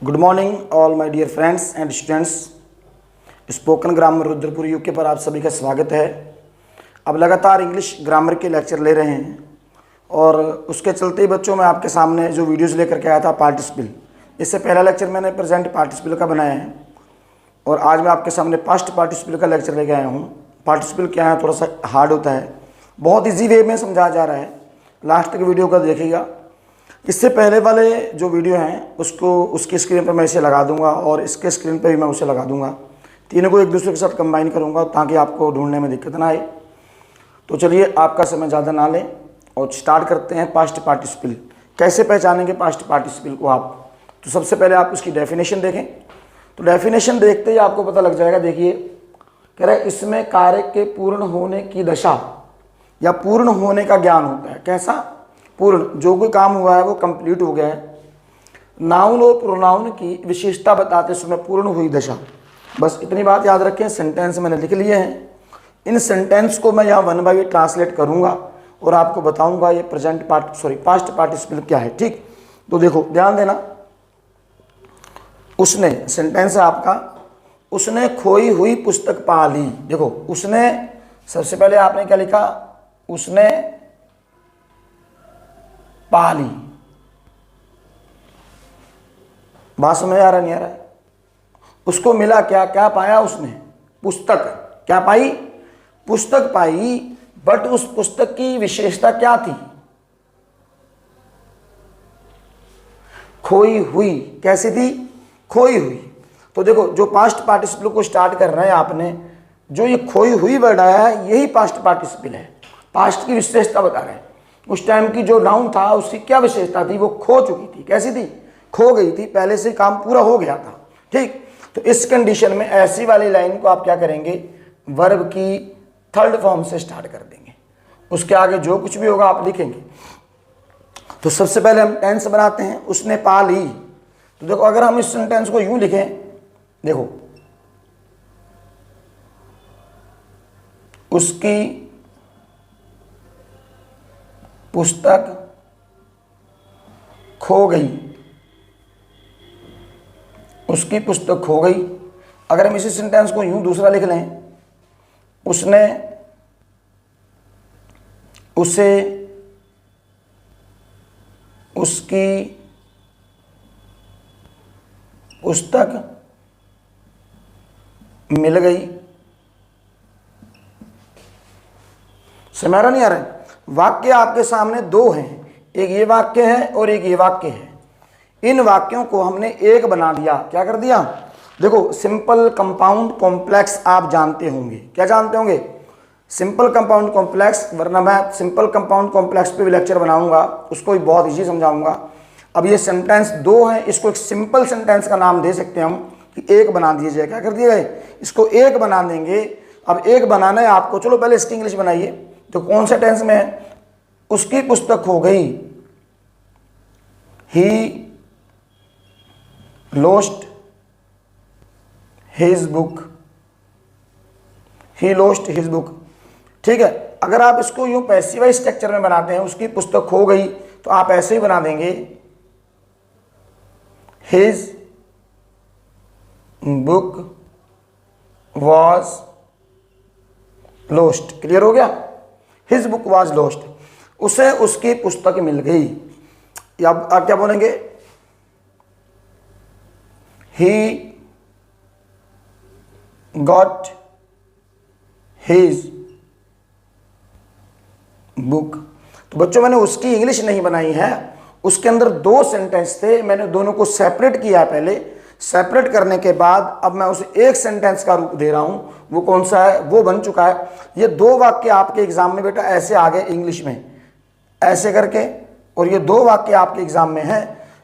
Good morning all my dear friends and students. Spoken grammar Rudrapur UK पर आप सभी का स्वागत है। अब लगातार इंग्लिश ग्रामर के लेक्चर ले रहे हैं और उसके चलते ही बच्चों मैं आपके सामने जो वीडियोस लेकर के आया था पार्टिसिपल, इससे पहला लेक्चर मैंने प्रेजेंट पार्टिसिपल का बनाया है और आज मैं आपके सामने पास्ट पार्टिसिपल का लेक्चर लेके आया हूँ। पार्टिसिपल क्या है, थोड़ा सा हार्ड होता है, बहुत ईजी वे में समझाया जा रहा है। लास्ट तक वीडियो का देखिएगा। इससे पहले वाले जो वीडियो हैं उसको उसकी स्क्रीन पर मैं इसे लगा दूंगा और इसके स्क्रीन पर भी मैं उसे लगा दूंगा। तीनों को एक दूसरे के साथ कंबाइन करूंगा ताकि आपको ढूंढने में दिक्कत ना आए। तो चलिए आपका समय ज़्यादा ना लें और स्टार्ट करते हैं। पास्ट पार्टिसिपल कैसे पहचानेंगे पास्ट पार्टिसिपल को आप? तो सबसे पहले आप उसकी डेफिनेशन देखें। तो डेफिनेशन देखते ही आपको पता लग जाएगा। देखिए कह रहा है इसमें कार्य के पूर्ण होने की दशा या पूर्ण होने का ज्ञान होता है। कैसा? पूर्ण, जो कोई काम हुआ है वो कंप्लीट हो गया है। नाउन और प्रोनाउन की विशेषता बताते समय पूर्ण हुई दशा। बस इतनी बात याद रखें। सेंटेंस मैंने लिख लिए हैं। इन सेंटेंस को मैं यहाँ वन बाय ट्रांसलेट करूँगा और आपको बताऊँगा ये पास्ट पार्टिसिपल क्या है। ठीक, तो देखो ध्यान देना। उसने, सेंटेंस है आपका, उसने खोई हुई पुस्तक पा ली। देखो उसने, सबसे पहले आपने क्या लिखा? उसने पा ली। बात समझ आ रहा नहीं आ रहा है? उसको मिला क्या? क्या पाया उसने? पुस्तक। क्या पाई? पुस्तक पाई। बट उस पुस्तक की विशेषता क्या थी? खोई हुई। कैसी थी? खोई हुई। तो देखो जो पास्ट पार्टिसिपल को स्टार्ट कर रहे हैं आपने, जो ये खोई हुई वर्ड आया है यही पास्ट पार्टिसिपल है। पास्ट की विशेषता बता रहे हैं। उस टाइम की जो नाउन था उसकी क्या विशेषता थी? वो खो चुकी थी। कैसी थी? खो गई थी, पहले से काम पूरा हो गया था। ठीक, तो इस कंडीशन में ऐसी वाली लाइन को आप क्या करेंगे? वर्ब की थर्ड फॉर्म से स्टार्ट कर देंगे। उसके आगे जो कुछ भी होगा आप लिखेंगे। तो सबसे पहले हम टेंस बनाते हैं, उसने पा ली। तो देखो अगर हम इस सेंटेंस को यूं लिखें, देखो उसकी पुस्तक खो गई। उसकी पुस्तक खो गई। अगर हम इसी सेंटेंस को यूं दूसरा लिख लें, उसने उसे उसकी पुस्तक मिल गई। समझ आ नहीं आ रहा है? वाक्य आपके सामने दो हैं, एक ये वाक्य है और एक ये वाक्य है। इन वाक्यों को हमने एक बना दिया। क्या कर दिया? देखो सिंपल कंपाउंड कॉम्प्लेक्स आप जानते होंगे। क्या जानते होंगे? सिंपल कंपाउंड कॉम्प्लेक्स, वरना मैं सिंपल कंपाउंड कॉम्प्लेक्स पे भी लेक्चर बनाऊंगा, उसको भी बहुत इजी समझाऊंगा। अब ये सेंटेंस दो हैं, इसको एक सिंपल सेंटेंस का नाम दे सकते हैं हम कि एक बना दीजिए। क्या कर दिया गए? इसको एक बना देंगे। अब एक बनाना है आपको, चलो पहले इसकी इंग्लिश बनाइए। तो कौन सा टेंस में है? उसकी पुस्तक खो गई। ही lost his book। he lost his book। ठीक है, अगर आप इसको यूं पैसिव स्ट्रक्चर में बनाते हैं, उसकी पुस्तक खो गई, तो आप ऐसे ही बना देंगे his book was lost। Clear हो गया? his book was lost। उसे उसकी पुस्तक मिल गई। या आप क्या बोलेंगे? he got his book। तो बच्चों मैंने उसकी इंग्लिश नहीं बनाई है, उसके अंदर दो सेंटेंस थे, मैंने दोनों को सेपरेट किया है। पहले सेपरेट करने के बाद अब मैं उसे एक सेंटेंस का रूप दे रहा हूं। वो कौन सा है? वो बन चुका है। ये दो वाक्य आपके एग्जाम में बेटा ऐसे आ गए इंग्लिश में, ऐसे करके, और ये दो वाक्य आपके एग्जाम में है,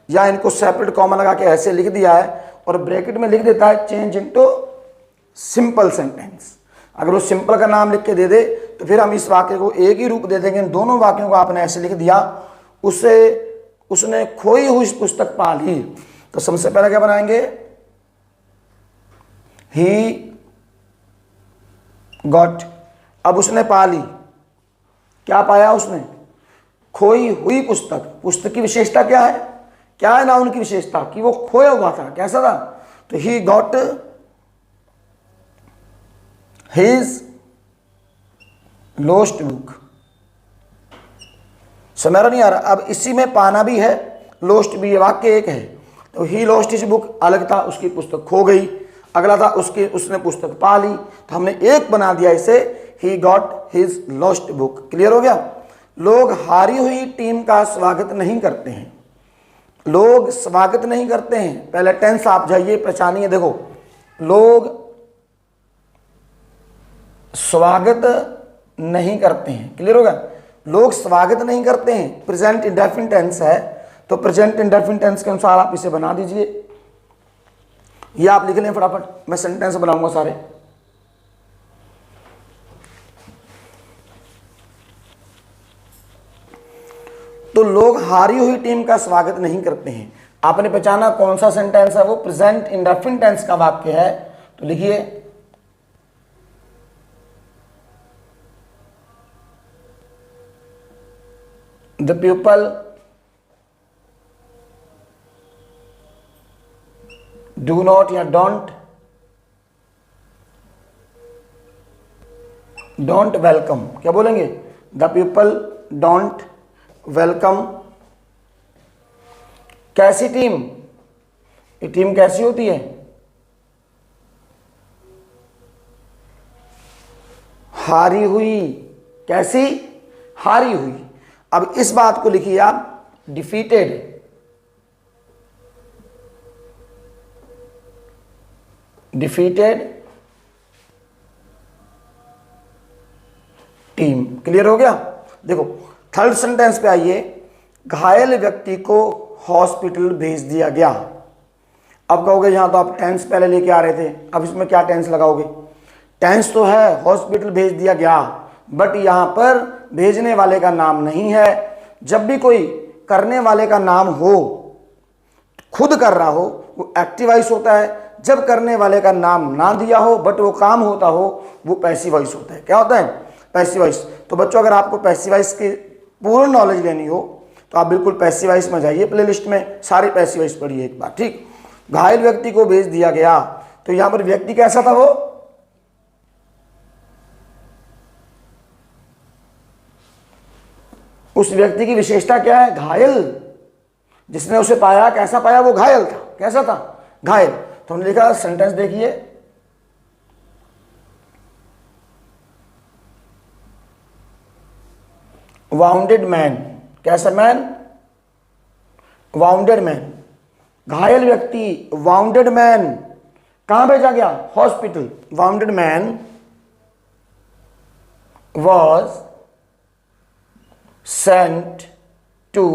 या इनको सेपरेट कॉमा लगा के ऐसे लिख दिया है और ब्रैकेट में लिख देता है चेंज इनटू सिंपल सेंटेंस। अगर वो सिंपल का नाम लिख के दे दे तो फिर हम इस वाक्य को एक ही रूप दे देंगे। दोनों वाक्यों को आपने ऐसे लिख दिया, उसने खोई हुई पुस्तक पा ली। तो सबसे पहले क्या बनाएंगे? He got. अब उसने पा ली। क्या पाया उसने? खोई हुई पुस्तक। पुस्तक की विशेषता क्या है? क्या है नाउन की विशेषता कि वो खोया हुआ था। कैसा था? तो he got his lost book. समझ नहीं आ रहा? अब इसी में पाना भी है, लोस्ट भी है, वाक्य एक है। तो ही लोस्ट हिज बुक अलग था, उसकी पुस्तक खो गई। अगला था उसने पुस्तक पा ली, तो हमने एक बना दिया इसे, he got his lost book. Clear हो गया? लोग हारी हुई टीम का स्वागत नहीं करते हैं। लोग स्वागत नहीं करते हैं, पहले टेंस आप जाइए पहचानिए। देखो, लोग स्वागत नहीं करते हैं। क्लियर होगा? लोग स्वागत नहीं करते हैं, प्रेजेंट इंडेफिनिट टेंस है, तो प्रेजेंट इंडेफिनिट टेंस के अनुसार आप इसे बना दीजिए। ये आप लिख लें फटाफट, मैं सेंटेंस बनाऊंगा सारे। तो लोग हारी हुई टीम का स्वागत नहीं करते हैं। आपने पहचाना कौन सा सेंटेंस है? वो प्रेजेंट इंडेफिनिट टेंस का वाक्य है। तो लिखिए, द पीपल डू नॉट या डोंट वेलकम। क्या बोलेंगे? The people don't welcome. कैसी टीम? ये टीम कैसी होती है? हारी हुई। कैसी? हारी हुई। अब इस बात को लिखिए आप, डिफीटेड। Defeated team. क्लियर हो गया? देखो थर्ड सेंटेंस पे आइए, घायल व्यक्ति को हॉस्पिटल भेज दिया गया। अब कहोगे यहां तो आप टेंस पहले लेके आ रहे थे, अब इसमें क्या टेंस लगाओगे? टेंस तो है हॉस्पिटल भेज दिया गया, बट यहां पर भेजने वाले का नाम नहीं है। जब भी कोई करने वाले का नाम हो, खुद कर रहा हो, वो एक्टिव वॉइस होता है। जब करने वाले का नाम ना दिया हो बट वो काम होता हो, वो पैसिव वॉइस होता है। क्या होता है? Passive voice. तो बच्चों, अगर आपको पैसिव वॉइस की पूर्ण नॉलेज लेनी हो तो आप बिल्कुल पैसिव वॉइस में जाइए, प्लेलिस्ट में सारी पैसिव वॉइस पढ़िए एक बार। ठीक, घायल व्यक्ति को भेज दिया गया, तो यहां पर व्यक्ति कैसा था? वो उस व्यक्ति की विशेषता क्या है? घायल। जिसने उसे पाया, कैसा पाया? वो घायल था। कैसा था? घायल। तो हमने लिखा, सेंटेंस देखिए, वाउंडेड मैन। कैसा मैन? Wounded man. घायल व्यक्ति, वाउंडेड मैन, कहां भेजा गया? Hospital. Wounded man was sent to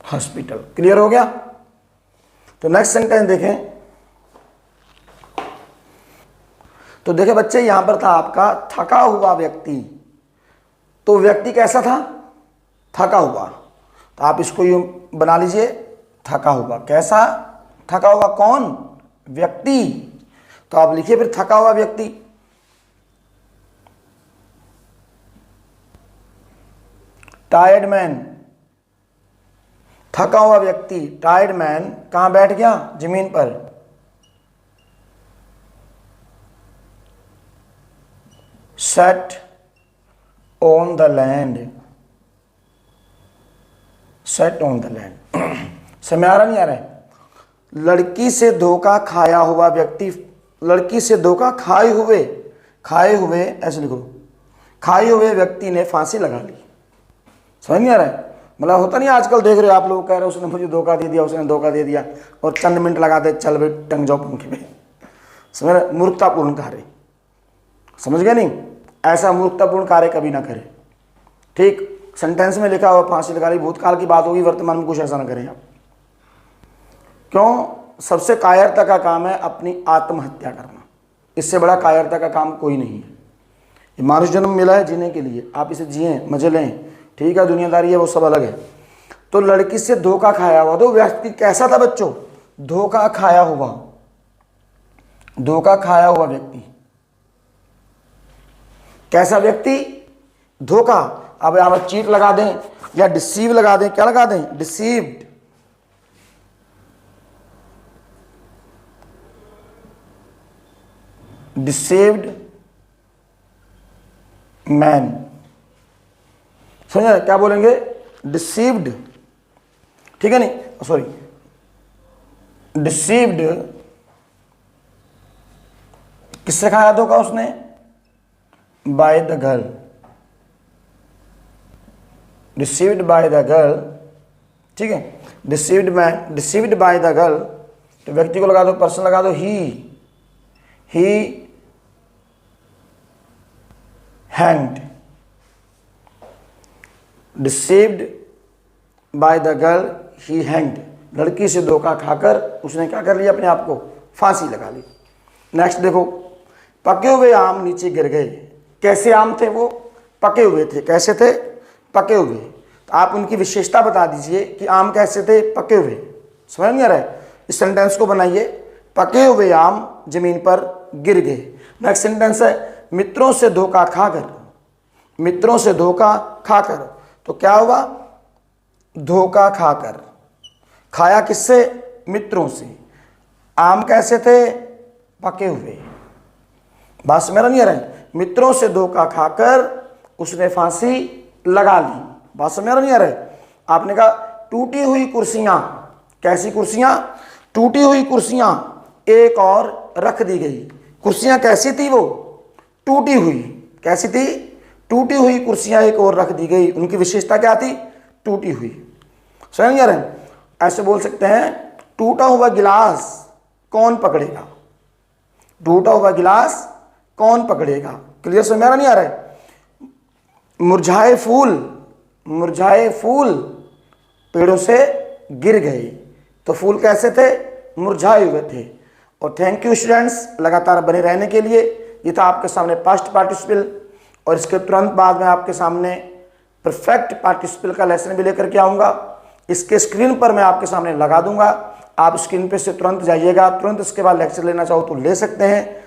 hospital. Clear हो गया? तो नेक्स्ट सेंटेंस देखें। तो देखें बच्चे, यहां पर था आपका थका हुआ व्यक्ति। तो व्यक्ति कैसा था? थका हुआ। तो आप इसको यूं बना लीजिए, थका हुआ। कैसा? थका हुआ। कौन? व्यक्ति। तो आप लिखिए फिर थका हुआ व्यक्ति। Tired man. थका हुआ व्यक्ति, टायर्ड मैन, कहां बैठ गया? जमीन पर। Set on the land. Set on the land. समझ आ रहा नहीं आ रहा है? लड़की से धोखा खाया हुआ व्यक्ति, लड़की से धोखा खाए हुए ऐसे लिखो, खाए हुए व्यक्ति ने फांसी लगा ली। समझ नहीं आ रहा है? मतलब होता नहीं, आजकल देख रहे हो आप लोग, कह रहे हो उसने मुझे धोखा दे दिया, उसने धोखा दे दिया, और चंद मिनट लगा दे, चल भाई टंग जाओ पंखे पे। समझ? मूर्खतापूर्ण कार्य। समझ गए नहीं? ऐसा मूर्खतापूर्ण कार्य कभी ना करें। ठीक, सेंटेंस में लिखा हुआ फांसी लगा ली, भूतकाल की बात होगी, वर्तमान में कुछ ऐसा ना करें आप। क्यों? सबसे कायरता का काम है अपनी आत्महत्या करना। इससे बड़ा कायरता का काम कोई नहीं है। ये मानुष जन्म मिला है जीने के लिए, आप इसे जिए, मजे लें। ठीक है, दुनियादारी है वो सब अलग है। तो लड़की से धोखा खाया हुआ, तो व्यक्ति कैसा था बच्चों? धोखा खाया हुआ। धोखा खाया हुआ व्यक्ति कैसा व्यक्ति? धोखा। अब यहाँ पर चीट लगा दें या डिसीव लगा दें, क्या लगा दें, डिसीव्ड। डिसीव्ड मैन, समझे क्या बोलेंगे, डिसीव्ड, ठीक है नहीं, सॉरी, डिसीव्ड किससे खाया धोखा उसने, by the girl, deceived by the girl, ठीक है, deceived man, deceived by the girl, तो व्यक्ति को लगा दो, पर्सन लगा दो, he hanged, deceived by the girl he hanged, लड़की से धोखा खाकर उसने क्या कर लिया, अपने आप को फांसी लगा ली। नेक्स्ट देखो, पके हुए आम नीचे गिर गए। कैसे आम थे वो, पके हुए थे, कैसे थे, पके हुए। तो आप उनकी विशेषता बता दीजिए कि आम कैसे थे, पके हुए। समझ नहीं आ रहा है, इस सेंटेंस को बनाइए, पके हुए आम जमीन पर गिर गए। नेक्स्ट सेंटेंस है, मित्रों से धोखा खाकर, मित्रों से धोखा खाकर, तो क्या हुआ, धोखा खाकर, खाया किससे, मित्रों से। आम कैसे थे, पके हुए। बात समझ नहीं आ रहा है, मित्रों से धोखा खाकर उसने फांसी लगा ली। बात समझ नहीं आ रहा है। आपने कहा टूटी हुई कुर्सियां, कैसी कुर्सियां, टूटी हुई कुर्सियां एक और रख दी गई। कुर्सियां कैसी थी वो, टूटी हुई, कैसी थी, टूटी हुई कुर्सियां एक और रख दी गई। उनकी विशेषता क्या थी, टूटी हुई। समझ नहीं आ रहा है। ऐसे बोल सकते हैं, टूटा हुआ गिलास कौन पकड़ेगा, टूटा हुआ गिलास कौन पकड़ेगा। क्लियर समझ में नहीं आ रहा है। मुरझाए फूल, मुरझाए फूल पेड़ों से गिर गए, तो फूल कैसे थे, मुरझाए हुए थे। और थैंक यू स्टूडेंट्स, लगातार बने रहने के लिए। ये था आपके सामने पास्ट पार्टिसिपल, और इसके तुरंत बाद में आपके सामने परफेक्ट पार्टिसिपल का लेसन भी लेकर के आऊँगा। इसके स्क्रीन पर मैं आपके सामने लगा दूंगा, आप स्क्रीन पे से तुरंत जाइएगा, तुरंत इसके बाद लेक्चर लेना चाहो तो ले सकते हैं,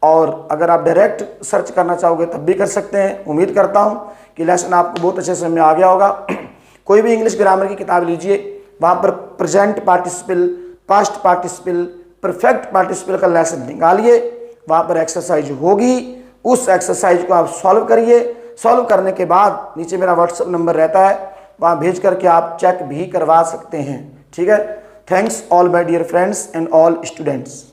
और अगर आप डायरेक्ट सर्च करना चाहोगे तब भी कर सकते हैं। उम्मीद करता हूँ कि लेसन आपको बहुत अच्छे समझ में आ गया होगा। कोई भी इंग्लिश ग्रामर की किताब लीजिए, वहाँ पर present participle, past participle, perfect participle का लेसन निकालिए, वहाँ पर एक्सरसाइज होगी। उस एक्सरसाइज को आप सॉल्व करिए। सॉल्व करने के बाद नीचे मेरा व्हाट्सएप नंबर रहता है, वहाँ भेज करके आप चेक भी करवा सकते हैं। ठीक है। Thanks all my dear friends and all students.